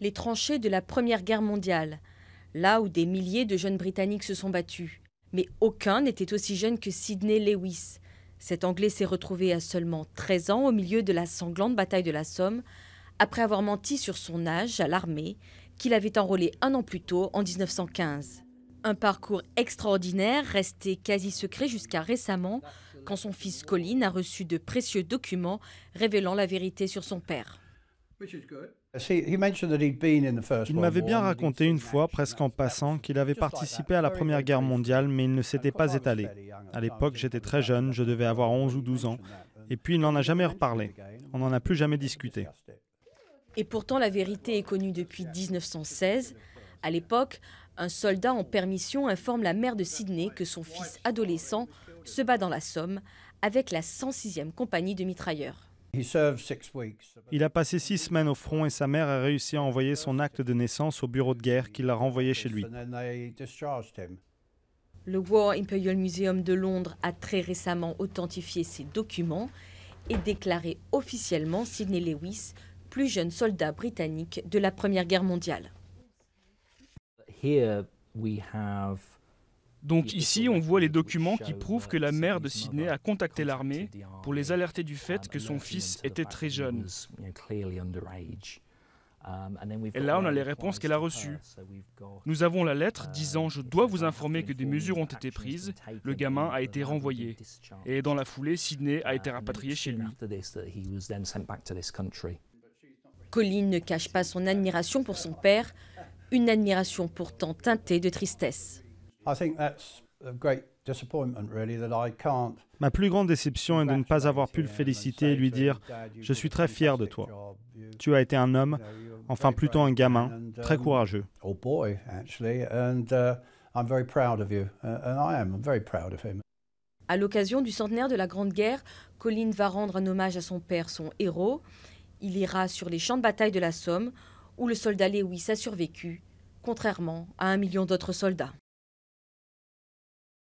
Les tranchées de la Première Guerre mondiale, là où des milliers de jeunes Britanniques se sont battus. Mais aucun n'était aussi jeune que Sidney Lewis. Cet Anglais s'est retrouvé à seulement 13 ans au milieu de la sanglante bataille de la Somme, après avoir menti sur son âge à l'armée, qu'il avait enrôlé un an plus tôt, en 1915. Un parcours extraordinaire, resté quasi secret jusqu'à récemment, quand son fils Colin a reçu de précieux documents révélant la vérité sur son père. Il m'avait bien raconté une fois, presque en passant, qu'il avait participé à la Première Guerre mondiale, mais il ne s'était pas étalé. À l'époque, j'étais très jeune, je devais avoir 11 ou 12 ans. Et puis, il n'en a jamais reparlé. On n'en a plus jamais discuté. Et pourtant, la vérité est connue depuis 1916. À l'époque, un soldat en permission informe la mère de Sidney que son fils adolescent se bat dans la Somme avec la 106e compagnie de mitrailleurs. Il a passé 6 semaines au front et sa mère a réussi à envoyer son acte de naissance au bureau de guerre qui l'a renvoyé chez lui. Le War Imperial Museum de Londres a très récemment authentifié ces documents et déclaré officiellement Sidney Lewis plus jeune soldat britannique de la Première Guerre mondiale. Donc ici, on voit les documents qui prouvent que la mère de Sidney a contacté l'armée pour les alerter du fait que son fils était très jeune. Et là, on a les réponses qu'elle a reçues. Nous avons la lettre disant « Je dois vous informer que des mesures ont été prises, le gamin a été renvoyé. » Et dans la foulée, Sidney a été rapatrié chez lui. Colin ne cache pas son admiration pour son père, une admiration pourtant teintée de tristesse. Ma plus grande déception est de ne pas avoir pu le féliciter et lui dire « Je suis très fier de toi. Tu as été un homme, enfin plutôt un gamin, très courageux. » À l'occasion du centenaire de la Grande Guerre, Colin va rendre un hommage à son père, son héros. Il ira sur les champs de bataille de la Somme, où le soldat Lewis a survécu, contrairement à 1 million d'autres soldats.